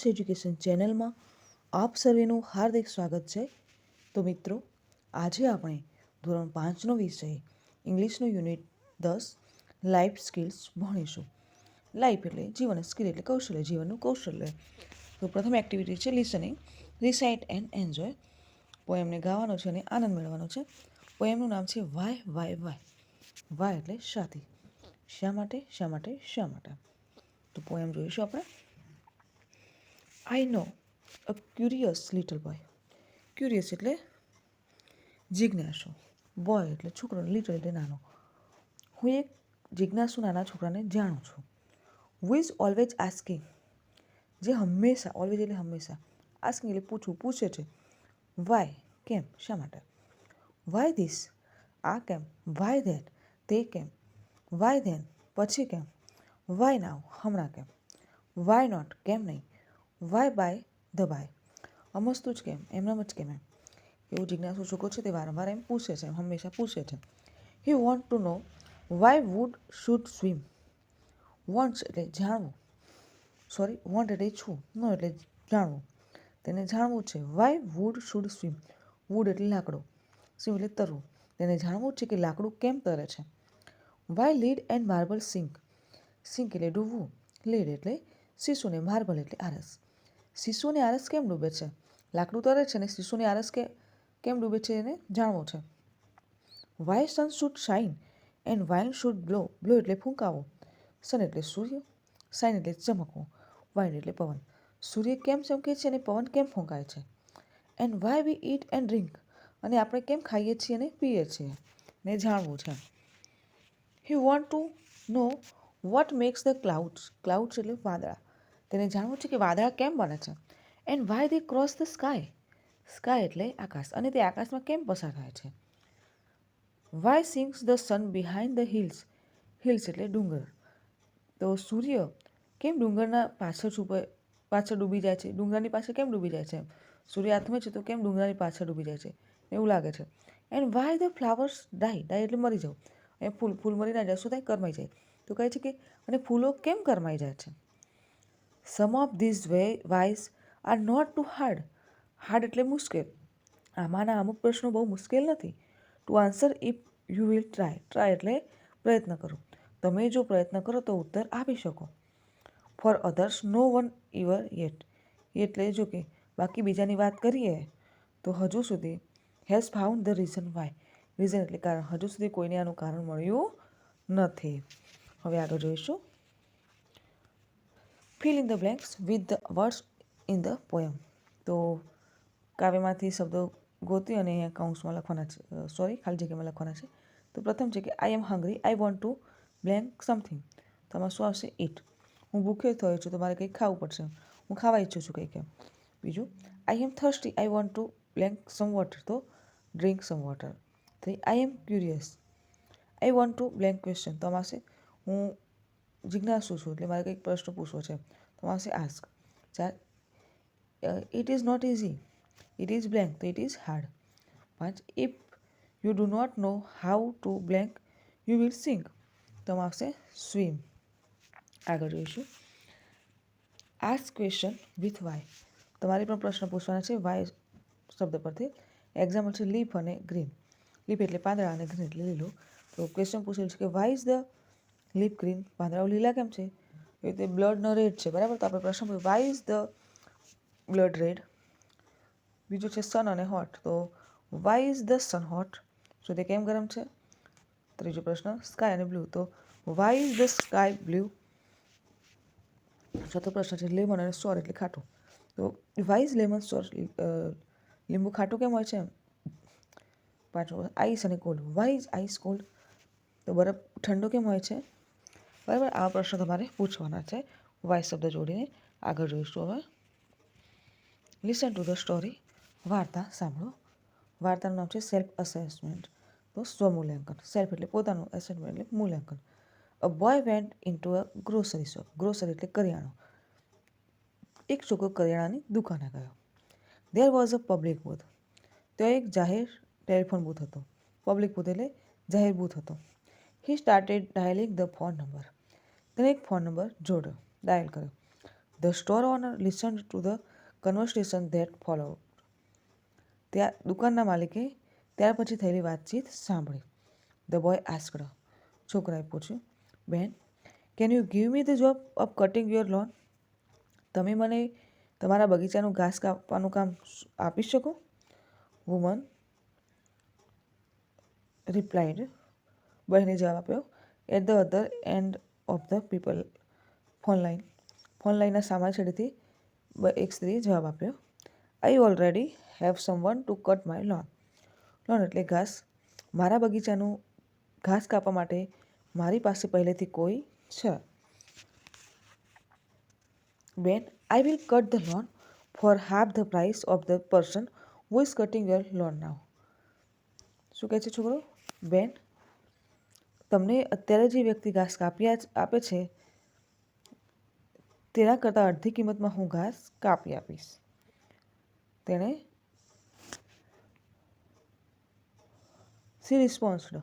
Education ચેનલમાં આપ સર્વેનું હાર્દિક સ્વાગત છે. તો મિત્રો, આજે આપણે ધોરણ 5નો વિષય ઇંગ્લિશનો યુનિટ 10 લાઈફ સ્કિલ્સ ભણીશું. લાઈફ એટલે જીવન, સ્કિલ એટલે કૌશલ્ય, જીવનનું કૌશલ્ય. તો પ્રથમ એક્ટિવિટી છે લિસનિંગ, રિસાઇટ એન્ડ એન્જોય. પોએમને ગાવાનો છે અને આનંદ મેળવવાનો છે. પોએમનું નામ છે વાય વાય વાય. વાય એટલે શાથી, શા માટે, શા માટે, શા માટે. તો પોએમ જોઈશું આપણે. I know a curious little boy. Curious એટલે જિજ્ઞાસુ, બોય એટલે છોકરો, લિટલ એટલે નાનો. હું એક જિજ્ઞાસુ નાના છોકરાને જાણું છું. હુ ઇઝ ઓલવેઝ આસ્કિંગ, જે હંમેશા, ઓલવેઝ એટલે હંમેશા, આસ્કિંગ એટલે પૂછવું, પૂછે છે. વાય કેમ, શા માટે. વાય ધીસ, આ કેમ. વાય ધેટ, તે કેમ. વાય ધેન, પછી કેમ. વાય નાવ, હમણાં કેમ. વાય નોટ, કેમ નહીં. વાય બાય ધ બાય, અમસ્તું જ કેમ, એમનામ જ કેમ. એમ એવું જિજ્ઞાસુ છોકરો છે તે વારંવાર એમ પૂછે છે, હંમેશા પૂછે છે. He want to know why wood should swim. Wants એટલે જાણવું, સોરી, વોન્ટ એટલે ઈચ્છવું, નો એટલે જાણવું. તેને જાણવું છે why wood should swim. Wood એટલે લાકડું, સ્વિમ એટલે તરવું. તેને જાણવું છે કે લાકડું કેમ તરે છે. Why lead and marble sink. Sink એટલે ડૂબવું, લીડ એટલે શીશુને, માર્બલ એટલે આરસ. શીશુની આરસ કેમ ડૂબે છે. લાકડું તરે છે ને શીશુની આરસ કેમ ડૂબે છે એને જાણવું છે. Why sun should shine and wind should blow. Blow એટલે ફૂંકાવો, સન એટલે સૂર્ય, શાઇન એટલે ચમકવું, વાઇન એટલે પવન. સૂર્ય કેમ ચમકે છે અને પવન કેમ ફૂંકાય છે. And why we eat and drink, અને આપણે કેમ ખાઈએ છીએ અને પીએ છીએ ને જાણવું છે. He want to know what makes the clouds. Clouds એટલે વાદળા. તેને જાણવું છે કે વાદળા કેમ બને છે. And why they cross the sky. Sky એટલે આકાશ, અને તે આકાશમાં કેમ પસાર થાય છે. Why sinks the sun behind the hills. Hills એટલે ડુંગર. તો સૂર્ય કેમ ડુંગરના પાછળ ડૂબી જાય છે. ડુંગરની પાછળ કેમ ડૂબી જાય છે. સૂર્ય હાથમાં છે તો કેમ ડુંગરની પાછળ ડૂબી જાય છે એવું લાગે છે. એન્ડ વાય ધ ફ્લાવર્સ ડાય. ડાય એટલે મરી જવું. એ ફૂલ મરી ના જાય, શું થાય, કરમાઈ જાય. તો કહે છે કે અને ફૂલો કેમ કરમાઈ જાય છે. Some of these whys are not too hard. Hard એટલે મુશ્કેલ. આમાંના અમુક પ્રશ્નો બહુ મુશ્કેલ નથી. To answer if you will try. Try એટલે પ્રયત્ન કરો. તમે જો પ્રયત્ન કરો તો ઉત્તર આપી શકો. ફોર અધર્સ નો વન ઇવર યેટ. એટલે જો કે બાકી બીજાની વાત કરીએ તો હજુ સુધી has found the reason Y. Reason એટલે કારણ. હજુ સુધી કોઈને આનું કારણ મળ્યું નથી. હવે આગળ જોઈશું. Fill in the blanks with the words in the poem. તો કાવ્યમાંથી શબ્દો ગોતી અને અહીંયા કૌંસમાં લખવાના છે, સોરી, ખાલી જગ્યામાં લખવાના છે. તો પ્રથમ છે કે I am hungry, I want to blank something. તો આમાં શું આવશે, ઇટ. હું ભૂખ્યો થયો છું તો મારે કંઈક ખાવું પડશે, હું ખાવા ઈચ્છું છું કંઈક એમ. બીજું, I am thirsty, I want to blank some water, તો ડ્રિંક સમ વોટર. તો I am curious, I want to blank question, તો આમાં આવશે હું જિજ્ઞાસુ છું એટલે મારે કંઈક પ્રશ્ન પૂછવો છે, તો આમાં આવશે ask. It is not easy, it is blank, તો it is hard. 5, if you do not know how to blank you will sink, તો આમાં આવશે સ્વિમ. આગળ જોઈશું. Ask question with why. તમારે પણ પ્રશ્ન પૂછવાના છે વાય શબ્દ પરથી. એક્ઝામ્પલ છે લીફ અને ગ્રીન. લીફ એટલે પાંદડા અને ગ્રીન એટલે લીલું. તો ક્વેશ્ચન પૂછેલું છે કે why is the leaf green. પાંદડાઓ લીલા કેમ છે. એ રીતે બ્લડનો રેડ છે, બરાબર. તો આપણે પ્રશ્ન પૂછ્યો why is the blood red. બીજું છે સન અને હોટ. તો why is the sun hot, તો તે કેમ ગરમ છે. ત્રીજો પ્રશ્ન સ્કાય અને બ્લુ. તો why is the sky blue. ચોથો પ્રશ્ન છે લેમન અને સોર એટલે ખાટું. તો વાય ઇઝ લેમન સોર, લીંબુ ખાટું કેમ હોય છે. પાંચમો આઈસ અને cold. Why is ice cold, તો બરફ ઠંડો કેમ હોય છે, બરાબર. આ પ્રશ્ન તમારે પૂછવાના છે વાય શબ્દ જોડીને. આગળ જોઈશું હવે. Listen to the story. વાર્તા સાંભળો. વાર્તાનું નામ છે સેલ્ફ અસેસમેન્ટ, તો સ્વમૂલ્યાંકન. સેલ્ફ એટલે પોતાનું, અસેસમેન્ટ એટલે મૂલ્યાંકન. A boy went into a grocery shop. Grocery એટલે કરિયાણું. એક છોકરો કરિયાણાની દુકાને ગયો. There was a public booth. ત્યાં એક જાહેર ટેલિફોન બૂથ હતો. પબ્લિક બૂથ એટલે જાહેર બૂથ હતો. He started dialing the phone number. તેણે એક ફોન નંબર જોડ્યો, ડાયલ કર્યો. The store owner listen to the conversation that follow. ત્યાં દુકાનના માલિકે ત્યાર પછી થયેલી વાતચીત સાંભળી. The boy asked. છોકરાએ પૂછ્યું, બેન, can you give me the job of cutting your lawn? તમે મને તમારા બગીચાનું ઘાસ કાપવાનું કામ આપી શકો? Woman replied. બહેને જવાબ આપ્યો. At the other end of the people phone line. Phone લાઈનના સામા છેડેથી એક સ્ત્રીએ જવાબ આપ્યો. I already have someone to cut my lawn. Lawn એટલે ઘાસ. મારા બગીચાનું ઘાસ કાપવા માટે મારી પાસે પહેલેથી કોઈ છે. બેન, I will cut the lawn for half the price of the person who is cutting your lawn now. શું કહે છે છોકરો? બેન, તમને અત્યારે જે વ્યક્તિ ઘાસ આપે છે તેના કરતાં અડધી કિંમતમાં હું ઘાસ કાપી આપીશ. તેણે સી રિસ્પોન્સ્ડ.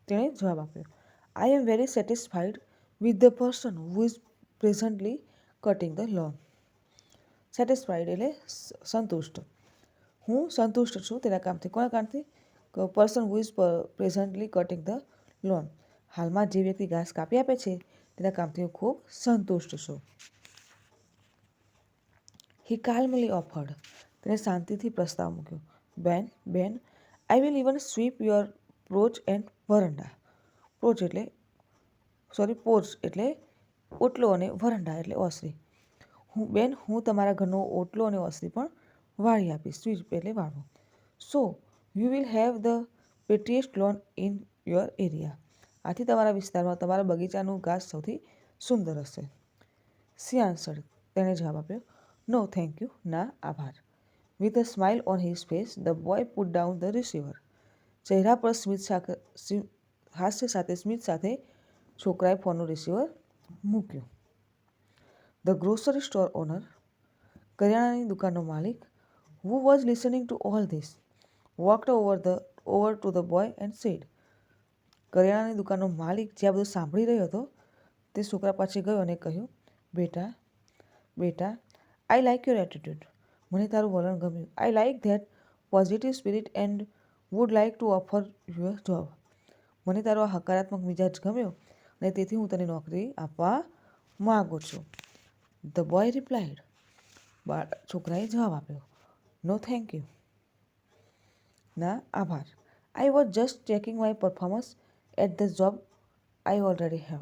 તેણે જવાબ આપ્યો. I am very satisfied with the person who is presently cutting the lawn. Satisfied એટલે સંતુષ્ટ. હું સંતુષ્ટ છું તેના કામથી. કોના કામથી? Person who is presently cutting the lawn. હાલમાં જે વ્યક્તિ ઘાસ કાપી આપે છે તેના કામથી હું ખૂબ સંતુષ્ટ છું. He calmly offered. તેણે શાંતિથી પ્રસ્તાવ મૂક્યો. બેન, I will even sweep your porch and veranda. Porch એટલે ઓટલો અને વરંડા એટલે ઓસરી. હું તમારા ઘરનો ઓટલો અને ઓસરી પણ વાળી આપીશ. સ્વીપ એટલે વાળવું. So you will have the prettiest lawn in your area. આથી તમારા વિસ્તારમાં તમારા બગીચાનું ઘાસ સૌથી સુંદર હશે. She answered. તેણે જવાબ આપ્યો. No thank you. ના આભાર. With a smile on his face the boy put down the receiver. ચહેરા પર હાસ્ય સાથે સ્મિત સાથે છોકરાએ ફોનનું રિસીવર મૂક્યું. The grocery store owner. કરિયાણાની દુકાનનો માલિક, who was listening to all this, walked over to the boy and said. કરિયાણાની દુકાનનો માલિક જે આ બધું સાંભળી રહ્યો હતો તે છોકરા પાસે ગયો અને કહ્યું, બેટા, આઈ લાઇક યોર એટીટ્યૂડ. મને તારું વલણ ગમ્યું. આઈ like that positive spirit and would like to offer your job. મને તારો આ હકારાત્મક મિજાજ ગમ્યો અને તેથી હું તને નોકરી આપવા માગું છું. The boy replied. છોકરાએ જવાબ આપ્યો. No thank you. ના આભાર. I was just checking my performance at the job I already have.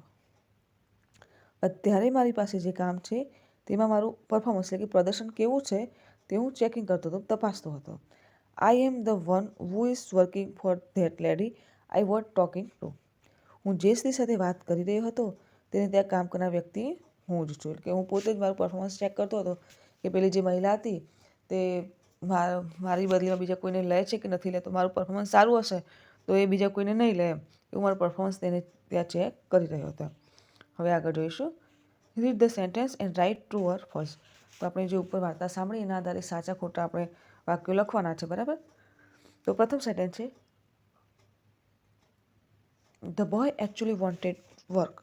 અત્યારે મારી પાસે જે કામ છે તેમાં મારું પરફોર્મન્સ એટલે કે પ્રદર્શન કેવું છે તે હું ચેકિંગ કરતો હતો, તપાસતો હતો. I am the one who is working for that lady I was talking to. હું જે સ્ત્રી સાથે વાત કરી રહ્યો હતો તેને ત્યાં કામ કરનાર વ્યક્તિ હું જ છું. એટલે કે હું પોતે જ મારું પરફોર્મન્સ ચેક કરતો હતો કે પેલી જે મહિલા હતી તે મારી બદલીમાં બીજા કોઈને લે છે કે નથી લેતો. મારું પરફોર્મન્સ સારું હશે તો એ બીજા કોઈને નહીં લે એવું મારું પરફોર્મન્સ તેને ત્યાં ચેક કરી રહ્યો હતો. હવે આગળ જોઈશું. Read the sentence and write true or false. તો આપણે જે ઉપર વાર્તા સાંભળી એના આધારે સાચા ખોટા આપણે વાક્યો લખવાના છે. બરાબર? તો પ્રથમ સેન્ટેન્સ છે, the boy actually wanted work.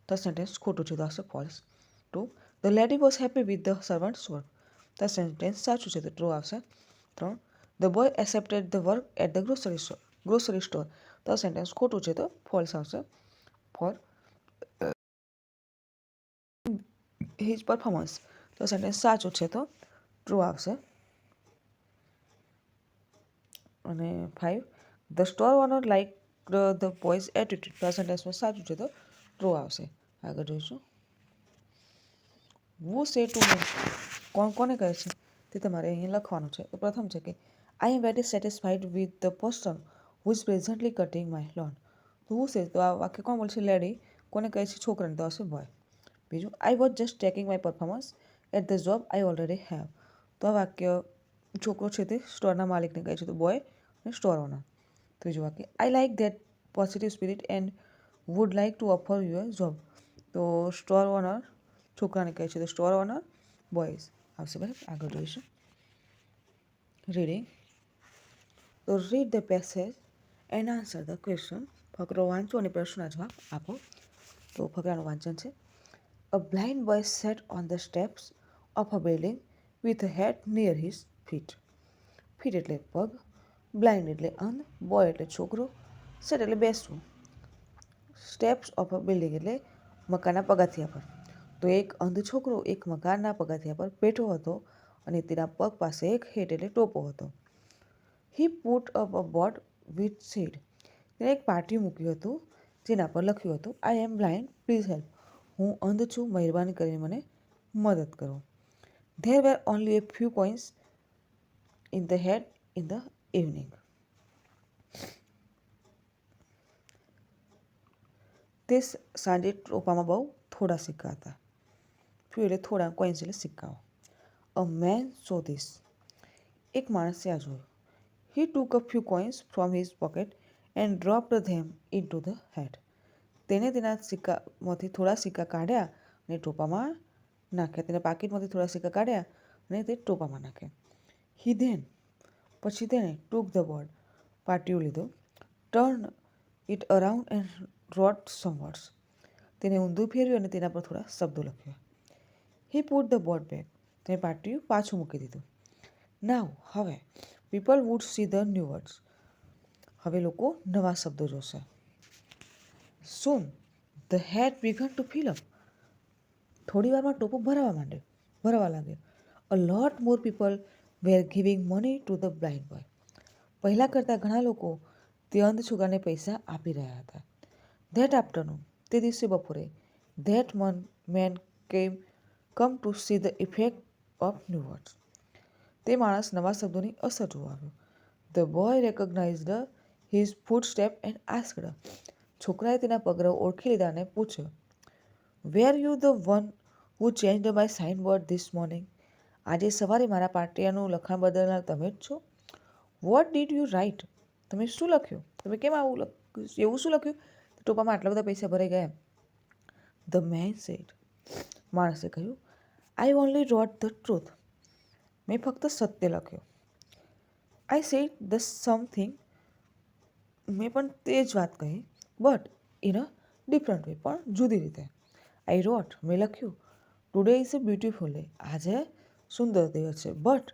તો સેન્ટેન્સ ખોટું છે, તો આવશે false. 2. The lady was happy with the servants work. તો સેન્ટેન્સ સાચું છે, તો ટ્રુ આવશે. 3. The boy accepted the work at the grocery store. તો સેન્ટેન્સ ખોટું છે, તો ફોલ્સ આવશે. 4. His performance. તો સેન્ટેન્સ સાચું છે, તો ટ્રુ આવશે. અને 5. The store owner like the boy's attitude. તો આ સેન્ટેન્સમાં સાચું છે, તો ટ્રુ આવશે. આગળ જોઈશું. વુ સે ટુ મી. કોને કહે છે તે તમારે અહીંયા લખવાનું છે. તો પ્રથમ છે કે I am very satisfied with the person who is presently cutting my lawn. તો વુ સે, તો આ વાક્ય કોણ બોલશે? લેડી. કોને કહે છે? છોકરાને. તો આવશે બોય. બીજું, I was just checking my performance at the job I already have. તો આ વાક્ય છોકરો છે તે સ્ટોરના માલિકને કહે છે, તો બોય અને સ્ટોર ઓનર. ત્રીજું વાક્ય, I like that positive spirit and would like to offer your job. તો સ્ટોર ઓનર છોકરાને કહે છે, તો સ્ટોર ઓનર બોયઝ આવશે. બરાબર? આગળ જોઈશું. રીડિંગ. તો read the passage and answer the question. ફકરો વાંચો અને પ્રશ્નના જવાબ આપો. તો ફકરાનું વાંચન છે. A blind boy sat on the steps of a building with a hat near his feet. Feet એટલે પગ, બ્લાઇન્ડ એટલે અંધ, બોય એટલે છોકરો, સેટ એટલે બેસવું, સ્ટેપ્સ ઓફ અ બિલ્ડિંગ એટલે મકાનના પગથિયા પર. તો એક અંધ છોકરો એક મકાનના પગથિયા પર બેઠો હતો અને તેના પગ પાસે એક હેટ એટલે ટોપો હતો. He put up a board with said. તેણે એક પાટિયું મૂક્યું હતું જેના પર લખ્યું હતું, I am blind, please help. હું અંધ છું, મહેરબાની કરીને મને મદદ કરો. There were only a few coins in the hat in the evening. તે સાંજે ટોપામાં બહુ થોડા સિક્કા હતા. ફ્યુ એટલે થોડા, કોઇન્સ એટલે સિક્કાઓ. A man saw this. એક માણસે આ જોયું. He took a few coins from his pocket and dropped them into the hat. તેણે તેના સિક્કામાંથી થોડા સિક્કા કાઢ્યા અને ટોપામાં નાખ્યા. તેના પાકીટમાંથી થોડા સિક્કા કાઢ્યા અને તે ટોપામાં નાખ્યા. હી ધેન, પછી તેણે ટુક ધ બોર્ડ, પાટિયું લીધું, turn it around and wrote some words. તેને ઊંધું ફેરવ્યું અને તેના પર થોડા શબ્દો લખ્યા. He put the board back. તેણે પાટિયું પાછું મૂકી દીધું. નાવ, હવે, people would see the new words. હવે લોકો નવા શબ્દો જોશે. Soon the hat began to fill up. થોડી વારમાં ટોપો ભરાવા લાગ્યો. A lot more people were giving money to the blind boy. પહેલાં કરતાં ઘણા લોકો તે અંધ છોકરાને પૈસા આપી રહ્યા હતા. That afternoon, તે દિવસે બપોરે, that man come to see the effect of new words. તે માણસ નવા શબ્દોની અસર જોવા આવ્યો. The boy recognized his footstep and asked. છોકરાએ તેના પગરવ ઓળખી લીધા અને પૂછ્યું, were you the one who change my sign board this morning. આજે સવારે મારા પાટિયાનું લખાણ બદલનાર તમે જ છો? What did you write. તમે શું લખ્યું? તમે કેમ એવું શું લખ્યું? ટોપામાં આટલા બધા પૈસા ભરાઈ ગયા. The man said. માણસે કહ્યું, I only wrote the truth. મેં ફક્ત સત્ય લખ્યું. I said the something. મેં પણ તે જ વાત કહી, but in a different way, પણ જુદી રીતે. આઈ રોટ, મેં લખ્યું, today is a beautiful day. આજે સુંદર દિવસ છે. But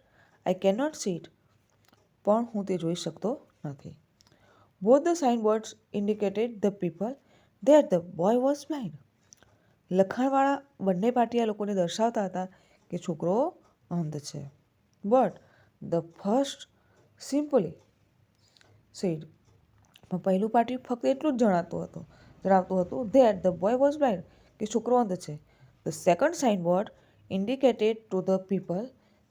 I can not see it. પણ હું તે જોઈ શકતો નથી. Both the sign boards indicated the people that the boy was blind. લખાણવાળા બંને પાટિયા લોકોને દર્શાવતા હતા કે છોકરો અંધ છે. But the first simply said. પણ પહેલું પાટિયું ફક્ત એટલું જ જણાવતું હતું that the boy was blind, કે છોકરો અંધ છે. The second sign board indicated to the people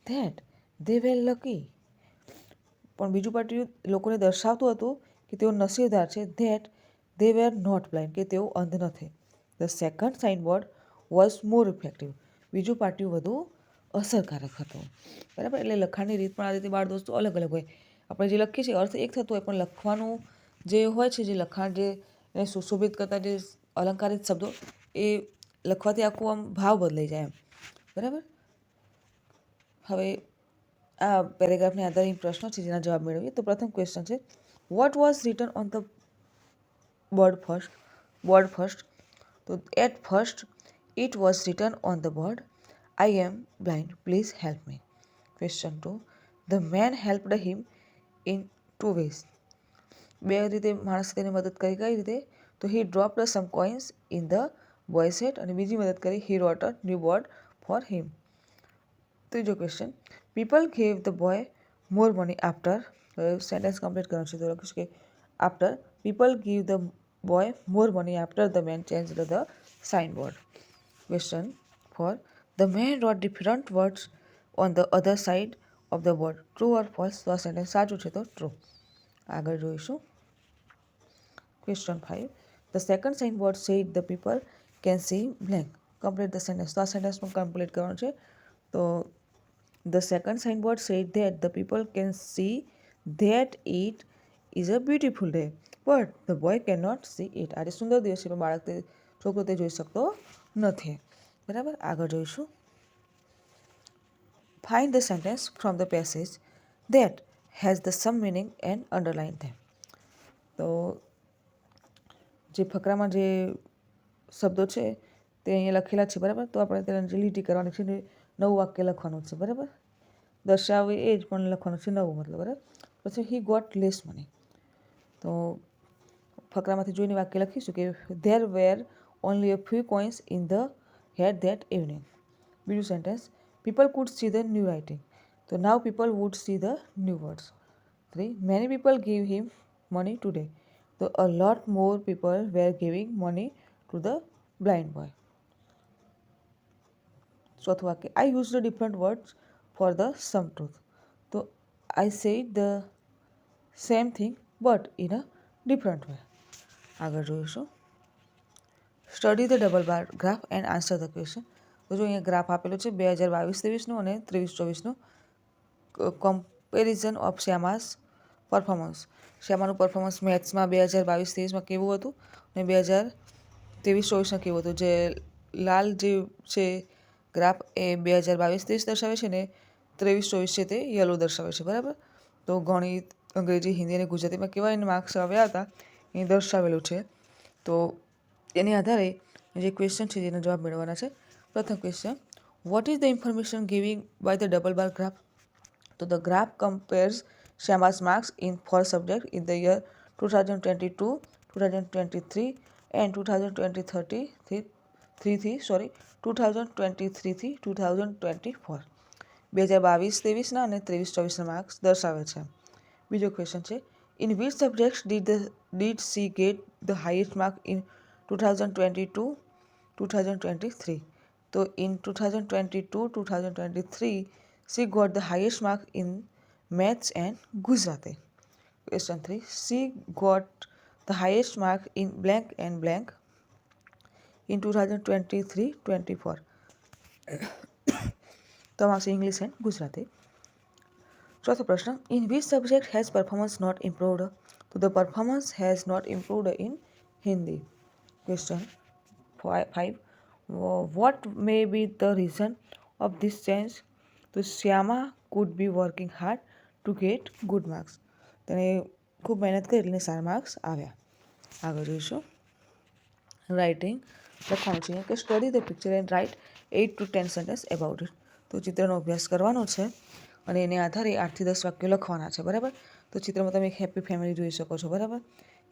that they were lucky. પણ બીજું પાટિયું લોકોને દર્શાવતું હતું કે તેઓ નસીબદાર છે. That they were not blind, કે તેઓ અંધ નથી. The second sign board was more effective. બીજું પાટિયું વધુ અસરકારક હતું. બરાબર. એટલે લખાણની રીત પણ આ રીતે બાળ દોસ્તો અલગ અલગ હોય. આપણે જે લખીએ છીએ અર્થ એક થતો હોય, પણ લખવાનું જે હોય છે, જે લખાણ જે એને સુશોભિત કરતા જે અલંકારિત શબ્દો, એ લખવાથી આખું આમ ભાવ બદલાઈ જાય એમ. બરાબર. હવે આ પેરેગ્રાફને આધારિત પ્રશ્નો છે જેના જવાબ મેળવીએ. તો પ્રથમ ક્વેશ્ચન છે, what was written on the board first. તો at first it was written on the board, I am blind, please help me. Question 2, the man helped him in 2 ways. બે રીતે માણસે તેને મદદ કરી. કઈ રીતે? તો he dropped some coins in the boy's hat, અને બીજી મદદ કરી, he wrote a new board for him. ત્રીજો question, people gave the boy more money after. Sentence complete કરવાનું છે. તો લખીશ કે after people give the boy more money after the man change the sign board. Question 4, the man wrote different words on the other side of the board. True or false. તો આ sentence સાચું છે, તો true. આગળ જોઈશું. Question 5, the second sign board said the people can see blank. Complete the sentence. તો આ sentence પણ કમ્પ્લીટ કરવાનું છે. તો the second sign board said that the people can see that it is a beautiful day, but the boy can not see it. આજે સુંદર દિવસ છે, પણ બાળક છોકરો તે જોઈ શકતો નથી. બરાબર. આગળ જોઈશું. Find the sentence from the passage that has the same meaning and underline them. તો જે ફકરામાં જે શબ્દો છે તે અહીંયા લખેલા છે બરાબર. તો આપણે તેને જે લીટી કરવાની છે નવું વાક્ય લખવાનું છે બરાબર. દર્શાવે એ જ પણ લખવાનું છે નવું મતલબ બરાબર. પછી હી ગોટ લેસ મની. તો ફકરામાંથી જોઈને વાક્ય લખીશું કે there were only a few coins in the hat that evening. બીજું sentence people could see the new writing. તો now people would see the new words. 3. Many people gave him money today. So a lot more people were giving money to the blind boy. ચોથું વાક્ય I used different words for the same truth. So I said the same thing but in a different way. આગળ જોઈશું study the double bar graph and answer the question. તો જો અહીંયા graph આપેલો છે 2022-23નું અને 23-24નું કમ્પેરિઝન ઓફ શ્યામાસ પરફોર્મન્સ. શ્યામાનું પરફોર્મન્સ મેથ્સમાં 2022-23માં કેવું હતું અને 2023-24માં કેવું હતું. જે લાલ જે છે ગ્રાફ એ 2022-23 દર્શાવે છે ને 23-24 છે તે યલો દર્શાવે છે બરાબર. તો ગણિત, અંગ્રેજી, હિન્દી અને ગુજરાતીમાં કેવા એને માર્ક્સ આવ્યા હતા એ દર્શાવેલું છે. તો એની આધારે જે ક્વેશ્ચન છે જેનો જવાબ મેળવવાના છે. પ્રથમ question what is the information giving by the double bar graph. તો the graph compares Shyama's marks in 4 subjects in the year 2022, 2023 and 2023-24. 2022-23ના અને 23-24ના માર્ક્સ દર્શાવે છે. બીજો ક્વેશ્ચન છે in which subjects did she get the highest mark in 2022-2023. તો in 2022-2023 she got the highest mark in Maths and Gujarati. Question 3. She got the highest mark in blank and blank in 2023-24. તો આવશે English and Gujarati. ચોથો પ્રશ્ન in which subject has performance not improved. તો the performance has not improved in Hindi. Question 5. What may be the reason of this change. તો Shyama could be working hard to get good marks. તેને ખૂબ મહેનત કરી એટલે સારા marks આવ્યા. આગળ જોઈશું રાઇટિંગ લખવાનું છે કે study the picture and write 8 to 10 sentence about it. તો ચિત્રનો અભ્યાસ કરવાનો છે અને એને આધારે 8 થી 10 વાક્યો લખવાના છે બરાબર. તો ચિત્રમાં તમે એક હેપી ફેમિલી જોઈ શકો છો બરાબર.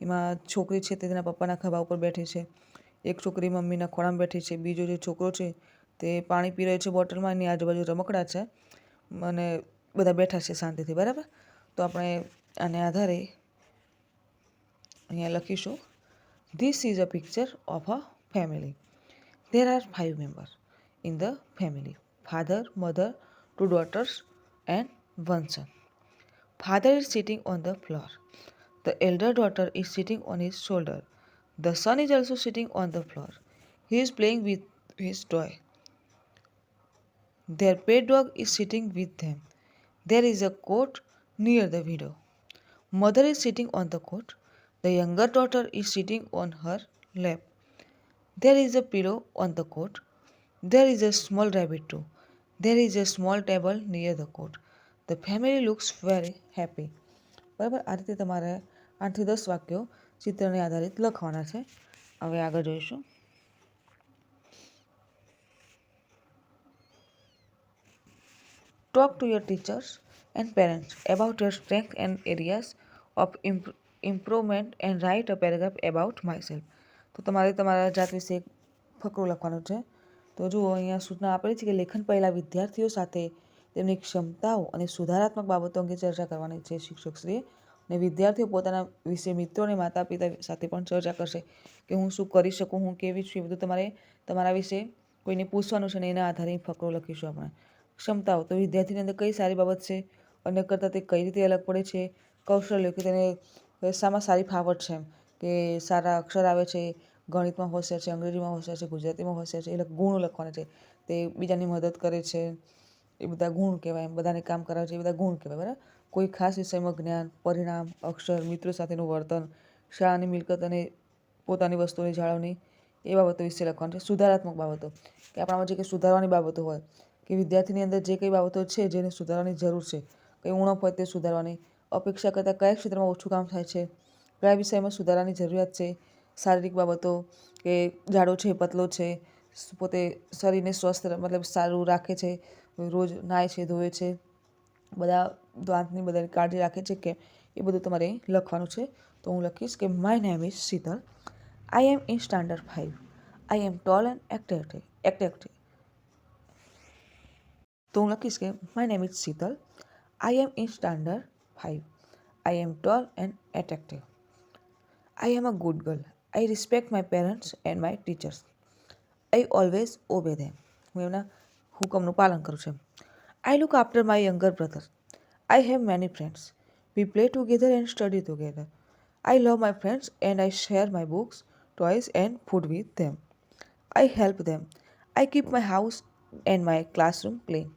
એમાં છોકરી છે તે તેના પપ્પાના ખભા ઉપર બેઠી છે, એક છોકરી મમ્મીના ખોળામાં બેઠી છે, બીજો જે છોકરો છે તે પાણી પી રહ્યો છે બોટલમાં, એની આજુબાજુ રમકડા છે અને બધા બેઠા છે શાંતિથી બરાબર. તો આપણે આને આધારે અહીંયા લખીશું this is a picture of a family. There are 5 members in the family. Father, mother, 2 daughters and 1 son. Father is sitting on the floor. The elder daughter is sitting on his shoulder. The son is also sitting on the floor. He is playing with his toy. Their pet dog is sitting with them. There is a cot near the window. Mother is sitting on the cot. The younger daughter is sitting on her lap. There is a pillow on the cot. There is a small rabbit too. There is a small table near the cot. The family looks very happy. બરાબર. આ રીતે તમારે 8 થી 10 વાક્યો ચિત્રને આધારિત લખવાના છે. હવે આગળ જોઈશું Talk to your teachers and parents about your strengths and areas of improvement and write a paragraph about myself. તો તમારે તમારા જાત વિશે એક ફકરો લખવાનો છે. તો જુઓ અહીંયા સૂચના આપેલી છે કે લેખન પહેલાં વિદ્યાર્થીઓ સાથે તેમની ક્ષમતાઓ અને સુધારાત્મક બાબતો અંગે ચર્ચા કરવાની છે શિક્ષકશ્રીએ. અને વિદ્યાર્થીઓ પોતાના વિશે મિત્રો અને માતા પિતા સાથે પણ ચર્ચા કરશે કે હું શું કરી શકું, હું કેવી છું, એ બધું તમારે તમારા વિશે કોઈને પૂછવાનું છે અને એના આધારે ફકરો લખીશું આપણે. ક્ષમતાઓ તો વિદ્યાર્થીની અંદર કઈ સારી બાબત છે, અન્ય કરતાં તે કઈ રીતે અલગ પડે છે. કૌશલ્ય કે તેને શામાં સારી ફાવટ છે, એમ કે સારા અક્ષર આવે છે, ગણિતમાં હોશિયાર છે, અંગ્રેજીમાં હોશિયાર છે, ગુજરાતીમાં હોશિયાર છે. એ ગુણ લખવાના છે. તે બીજાની મદદ કરે છે, એ બધા ગુણ કહેવાય. એમ બધાને કામ કરાવે છે, એ બધા ગુણ કહેવાય બરાબર. કોઈ ખાસ વિષયમાં જ્ઞાન, પરિણામ, અક્ષર, મિત્રો સાથેનું વર્તન, શાળાની મિલકત અને પોતાની વસ્તુની જાળવણી, એ બાબતો વિશે લખવાનું છે. સુધારાત્મક બાબતો કે આપણામાં જે કંઈ સુધારવાની બાબતો હોય કે વિદ્યાર્થીની અંદર જે કંઈ બાબતો છે જેને સુધારવાની જરૂર છે, કંઈ ઉણપ હોય તે સુધારવાની, અપેક્ષા કરતાં કયા ક્ષેત્રમાં ઓછું કામ થાય છે, કયા વિષયમાં સુધારાની જરૂરિયાત છે, શારીરિક બાબતો કે જાડો છે, પતલો છે, પોતે શરીરને સ્વસ્થ મતલબ સારું રાખે છે, રોજ નાય છે, ધોવે છે, બધા દાંતની બધાની કાળજી રાખે છે કે એ બધું તમારે લખવાનું છે. તો હું લખીશ કે my name is Sheetal, I am in standard 5, I am tall and active. તો હું લખીશ કે my name is Sheetal, I am in standard 5, I am tall and attractive, I am a good girl, I respect my parents and my teachers, I always obey them, હું એમના હુકમનું પાલન કરું છું. I look after my younger brother, I have many friends, we play together and study together, I love my friends and I share my books, toys and food with them. I help them. I keep my house and my classroom clean.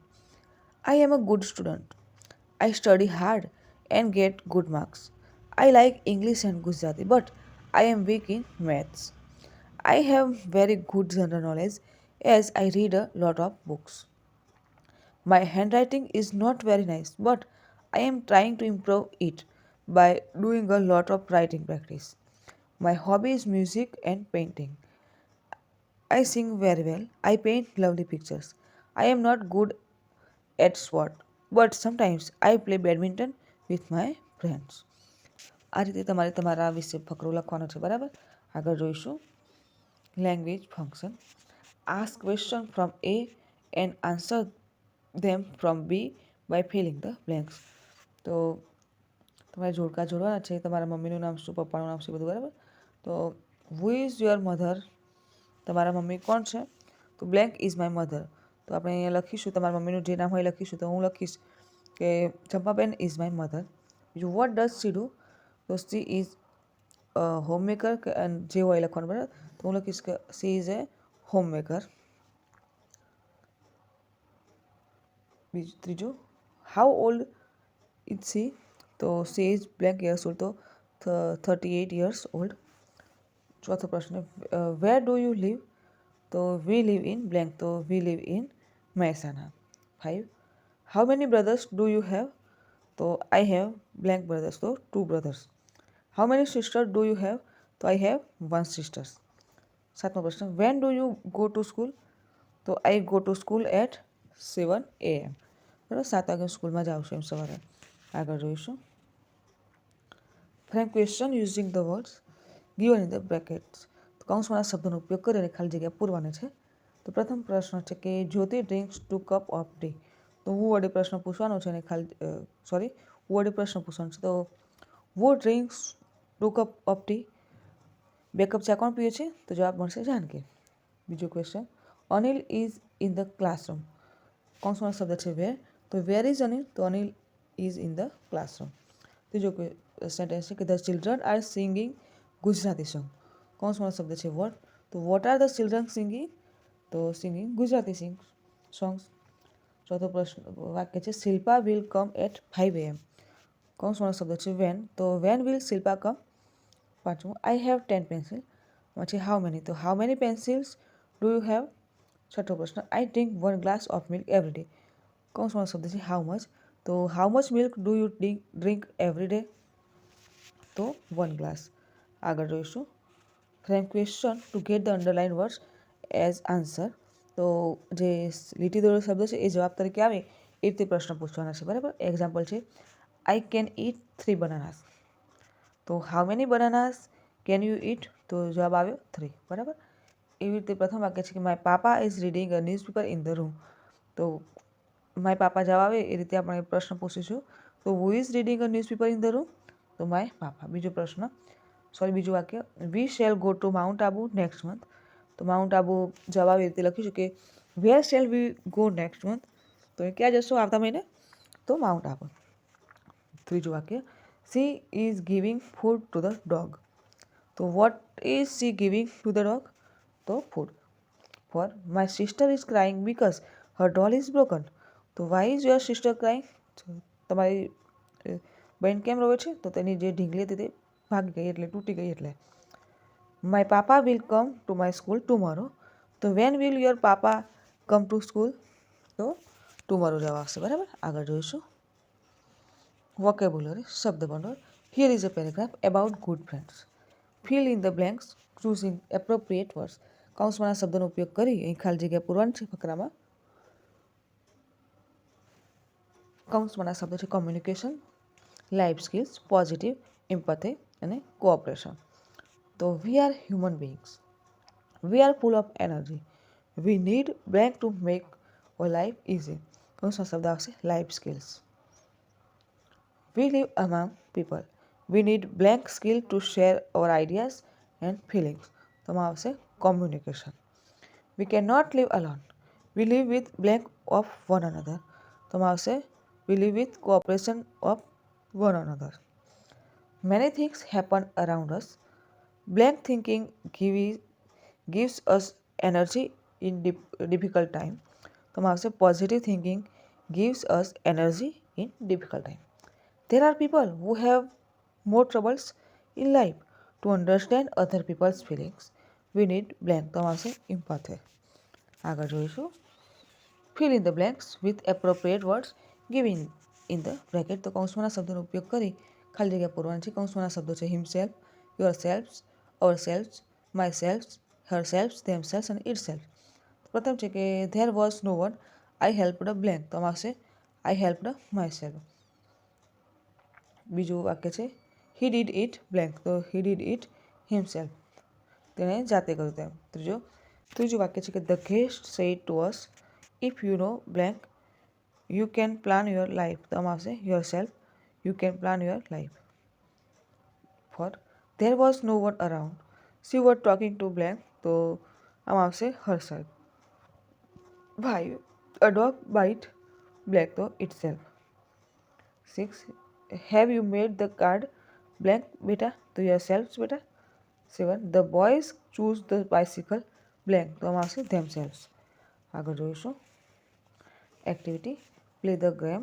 I am a good student. I study hard and get good marks. I like English and Gujarati, but I am weak in maths. I have very good general knowledge as I read a lot of books. My handwriting is not very nice, but I am trying to improve it by doing a lot of writing practice. My hobby is music and painting. I sing very well. I paint lovely pictures. I am not good at sport, but sometimes I play badminton with my friends. આ રીતે તમારે તમારા વિશે ફકરો લખવાનો છે, બરાબર. આગળ જોઈશું language function. Ask question from A and answer them from B by filling the blanks. તો તમારે જોડકા જોડવાના છે. તમારા મમ્મીનું નામ શું, પપ્પાનું નામ શું, બધું બરાબર. તો હુ ઇઝ યોર મધર, તમારા મમ્મી કોણ છે? તો બ્લેન્ક ઇઝ માય મધર. તો આપણે અહીંયા લખીશું તમારા મમ્મીનું જે નામ હોય લખીશું. તો હું લખીશ કે ચંપાબેન ઇઝ માય મધર. બીજું વોટ ડઝ સી ડુ, તો સી ઇઝ હોમ મેકર, જે હોય લખવાનું, બરાબર. તો હું લખીશ કે she is A home maker. ત્રીજું હાઉ ઓલ્ડ ઇઝ સી, તો she is blank years old, તો 38 years old. ચોથો પ્રશ્ન વેર ડુ યુ લીવ, તો વી લીવ ઇન બ્લેન્ક, તો we live in Mehsana. 5 how many brothers do you have, તો I have blank brothers, તો 2 brothers. How many sister do you have, તો I have 1 sister. સાતમો પ્રશ્ન when do you go to school, તો I go to school at 7 AM. બરાબર, 7 વાગે સ્કૂલમાં જાઉં છું એમ સવારે. આગળ જોઈશું frame question using the words given in the brackets. તો કૌંસવાળા શબ્દોનો ઉપયોગ કરીને ખાલી જગ્યા પૂરવાની છે. તો પ્રથમ પ્રશ્ન છે કે જ્યોતિ ડ્રિંક્સ 2 cup ઓફ ટી. તો હું વડે પ્રશ્ન પૂછવાનો છે અને હું વડે પ્રશ્ન પૂછવાનો છે. તો who drinks 2 cup of tea, 2 cup ચા કોણ પીએ છે? તો જવાબ મળશે જાનકી. બીજો question Anil is in the classroom. કૌંસવાળો શબ્દ છે વેર, તો વેર ઇઝ અનિલ, તો Anil is in the classroom. ત્રીજો સેન્ટેન્સ છે કે the children are singing Gujarati song. કૌંસવાળો શબ્દ છે વોટ, તો what are the children singing, તો સિંગિંગ ગુજરાતી સોંગ્સ. ચોથો પ્રશ્ન વાક્ય છે Shilpa will come at 5 AM. કૌંસવાળો શબ્દ છે વેન, તો વેન વિલ શિલ્પા કમ. પાંચમું આઈ હેવ 10 પેન્સિલ, પછી હાઉ મેની, તો how many pencils do you have. છઠ્ઠો પ્રશ્ન I drink 1 glass of milk every day. કૌંસવાળો શબ્દ છે હાઉ મચ, તો how much milk do you drink every day, તો 1 glass. આગળ જોઈશું frame question to get the underline words as answer. તો જે લીટી દોરેલો શબ્દ છે એ જવાબ તરીકે આવે એ રીતે પ્રશ્ન પૂછવાના છે, બરાબર. એક્ઝામ્પલ છે આઈ કેન ઇટ 3 bananas. તો how many બનાનાસ can you it, તો જવાબ આવ્યો 3, બરાબર. એવી રીતે પ્રથમ વાક્ય છે કે my papa is reading a newspaper in the room. તો માય પાપા જવાબ આવે એ રીતે આપણે પ્રશ્ન પૂછીશું. તો who is reading a newspaper in the room, તો માય પાપા. બીજું વાક્ય we shall go to Mount Abu next month. તો માઉન્ટ આબુ જવાબ એ રીતે લખીશું કે where shall we go next month, તો એ ક્યાં જશો આવતા મહિને, તો માઉન્ટ આબુ. ત્રીજું વાક્ય she is giving food to the dog. તો what is she giving to the dog, તો food. Four my sister is crying because her doll is broken. તો why is your sister crying, તમારી બહેન કેમ રોવે છે? તો તેની જે ઢીંગલી હતી તે ભાગી ગઈ એટલે તૂટી ગઈ એટલે. My papa will come to my school tomorrow. તો when will your papa come to school, તો ટુમોરો જવાબ આવશે, બરાબર. આગળ જોઈશું વોકેબ્યુલરી શબ્દ ભંડોળ. Here is a paragraph about good friends. Fill in the blanks choosing appropriate words. કૌંસમાંના શબ્દોનો ઉપયોગ કરી અહીં ખાલી જગ્યા પૂરવાની છે ફકરામાં. કૌંસમાંના શબ્દો છે communication, life skills, positive, empathy અને કોઓપરેશન. તો we are human beings, we are full of energy, we need blank to make our life easy. કૌંસમાં શબ્દ આવશે life skills. We live among people, we need blank skill to share our ideas and feelings. તેમાં આવશે communication. We can not live alone, we live with blank of one another. તેમાં આવશે we live with cooperation of one another. Many things happen around us, blank thinking gives us energy in difficult time. તેમાં આવશે positive thinking gives us energy in difficult time. There are people who have more troubles in life. To understand other people's feelings, we need blank. તેમાં આવશે empathy. આગળ જોઈશું fill in the blanks with appropriate words given in the bracket. તો કૌંસમાંના શબ્દોનો ઉપયોગ કરી ખાલી જગ્યા પૂરવાની છે. કૌંસમાંના શબ્દો છે himself, yourselves, ourselves, myself, herself, themselves અને itself. પ્રથમ છે કે there was no one, I helped a blank. તો આવશે I helped myself. બીજું વાક્ય છે he did it blank. તો he did it himself. તેણે જાતે કર્યું તેમ. ત્રીજું વાક્ય છે કે the guest said to us, if you know blank, you can plan your life. તો આવશે yourself, you can plan your life. For there was no one around, she was talking to blank. તો આમાં આવશે herself. Why a dog bite blank. તો itself. 6. Have you made the card blank beta. તો yourselves beta. 7. The boys choose the bicycle blank. તો આમાં આવશે themselves. આગળ જોઈશું એક્ટિવિટી પ્લે ધ ગેમ.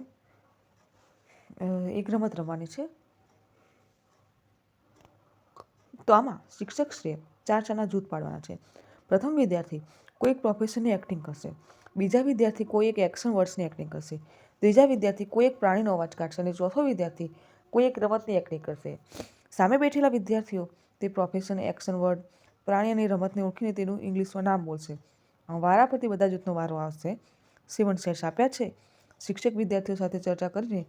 એક રમત રમવાની છે. તો આમાં શિક્ષકશ્રીએ 4 જૂથ પાડવાના છે. પ્રથમ વિદ્યાર્થી કોઈ એક પ્રોફેશનની એક્ટિંગ કરશે, બીજા વિદ્યાર્થી કોઈ એક એક્શન વર્ડ્સની એક્ટિંગ કરશે, ત્રીજા વિદ્યાર્થી કોઈ એક પ્રાણીનો અવાજ કાઢશે અને ચોથો વિદ્યાર્થી કોઈ એક રમતની એક્ટિંગ કરશે. સામે બેઠેલા વિદ્યાર્થીઓ તે પ્રોફેશન, એક્શન વર્ડ, પ્રાણી અને રમતને ઓળખીને તેનું ઇંગ્લિશમાં નામ બોલશે. વારા પરથી બધા જૂથનો વારો આવશે. 7 સેટ્સ આપ્યા છે. શિક્ષક વિદ્યાર્થીઓ સાથે ચર્ચા કરીને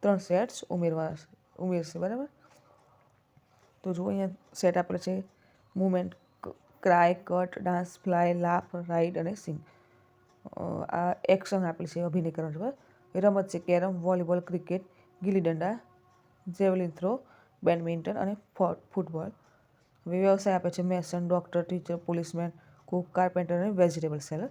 3 સેટ્સ ઉમેરશે. બરાબર. તો જુઓ અહીંયા સેટ આપેલા છે movement, cry, cut, dance, fly, laugh, ride અને સિંગ. આ એક્શન આપેલી છે, અભિનય કરવાનું છે. રમત છે કેરમ, વોલીબોલ, ક્રિકેટ, ગીલી દંડા, જેવલિન થ્રો, બેડમિન્ટન અને ફૂટબોલ. વ્યવસાય આપે છે Mason, doctor, teacher, policeman, Cook, carpenter અને વેજીટેબલ સેલર.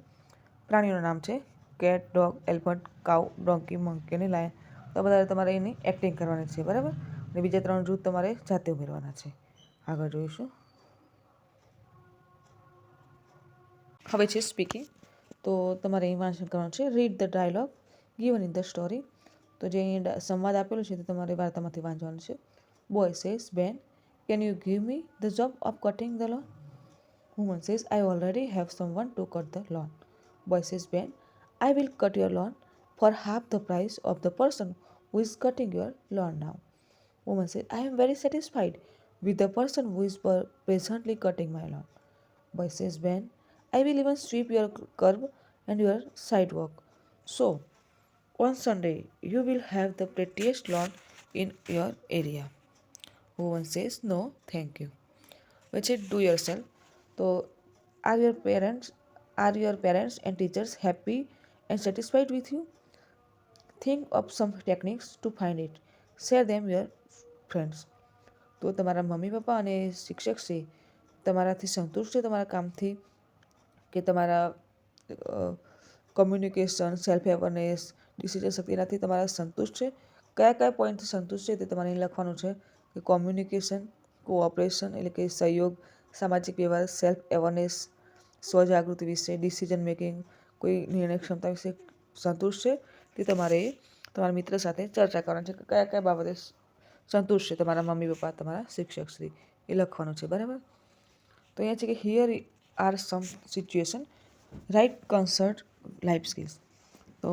પ્રાણીઓના નામ છે કેટ, ડોગ, એલિફન્ટ, કાઉ, ડોંકી, મંકી અને લાયન. તો બધા તમારે એની એક્ટિંગ કરવાની છે. બરાબર. અને બીજા 3 જૂથ તમારે જાતે ઉમેરવાના છે. આગળ જોઈશું. હવે છે સ્પીકિંગ. તો તમારે અહીં વાંચન કરવાનું છે. Read the dialogue given in the story. તો જે અહીં સંવાદ આપેલો છે તે તમારે વાર્તામાંથી વાંચવાનું છે. બોય સેઝ, બેન, can you give me the job of cutting the loan. Woman says, I already have someone to cut the loan. Boy says, બેન, I will cut your lawn for half the price of the person who is cutting your lawn now. Woman said, I am very satisfied with the person who is presently cutting my lawn. Boy says, Ben, I will even sweep your curb and your sidewalk. So, on Sunday, you will have the prettiest lawn in your area. Woman says, no, thank you. Which is do yourself. So, are your parents and teachers happy and satisfied with you? Think of some techniques to find it. Share them with your friends. તો તમારા mummy papa અને શિક્ષક છે તમારાથી સંતુષ્ટ છે તમારા કામથી, કે તમારા કમ્યુનિકેશન, સેલ્ફ અવેરનેસ, ડિસિઝન શક્તિનાથી તમારા સંતુષ્ટ છે? કયા પોઈન્ટથી સંતુષ્ટ છે તે તમારે લખવાનું છે. કે કોમ્યુનિકેશન, કોઓપરેશન એટલે કે સહયોગ, સામાજિક વ્યવહાર, સેલ્ફ અવેરનેસ, સ્વજાગૃતિ વિશે, ડિસિઝન મેકિંગ, કોઈ નિર્ણય ક્ષમતા વિશે સંતુષ્ટ છે તે તમારે તમારા મિત્ર સાથે ચર્ચા કરવાની છે. કે કયા બાબતે સંતુષ્ટ છે તમારા મમ્મી પપ્પા, તમારા શિક્ષકશ્રી, એ લખવાનું છે. બરાબર. તો અહીંયા છે કે here are some situation, write concerned life skills. તો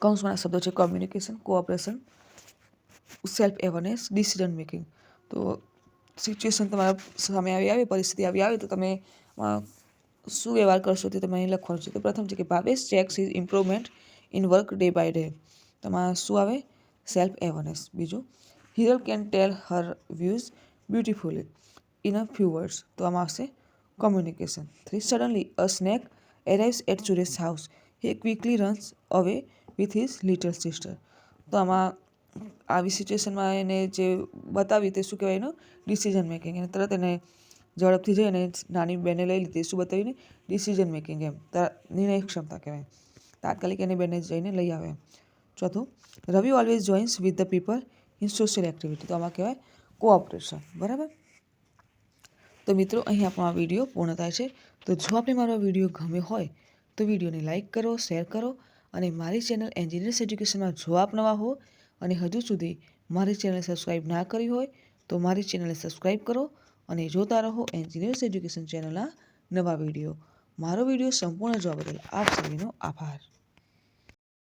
કૌંસમાંના શબ્દો છે communication, cooperation, self awareness, decision making. તો સિચ્યુએશન તમારા સામે આવી પરિસ્થિતિ આવી તો તમે શું વ્યવહાર કરશો તે તમે અહીં લખવાનું છે. તો પ્રથમ છે કે Bhavesh checks his improvement in work day by day. તમારે શું આવે? Self awareness. બીજું, Hiral can tell her views beautifully in a few words. તો આમાં આવશે communication. 3, suddenly a snake arrives at Suresh house. He quickly runs away with his little sister. તો આમાં આવી સિચ્યુએશનમાં એને જે બતાવી તે શું કહેવાય એનું ડિસિઝન મેકિંગ. એને તરત એને ઝડપથી જઈને નાની બેને લઈ લીધી. શું બતાવીને? ડિસિઝન મેકિંગ એમ નિર્ણય ક્ષમતા કહેવાય. તાત્કાલિક એની બેને જઈને લઈ આવે. ચોથું, Ravi always joins with the people in social activity. તો આમાં કહેવાય કોઓપરેશન. બરાબર. તો મિત્રો અહીં આપણો આ વિડીયો પૂર્ણ થાય છે. તો જો આપણે મારો વિડીયો ગમ્યો હોય તો વિડીયોને લાઇક કરો, શેર કરો અને મારી ચેનલ એન્જિનિયર્સ એજ્યુકેશનમાં જો આપ નવા હો અને હજુ સુધી મારી ચેનલ સબસ્ક્રાઈબ ના કરી હોય તો મારી ચેનલને સબસ્ક્રાઈબ કરો અને જોતા રહો એન્જિનિયર્સ એજ્યુકેશન ચેનલના નવા વિડીયો. મારો વિડીયો સંપૂર્ણ જોવા બદલ આપ સૌનો આભાર.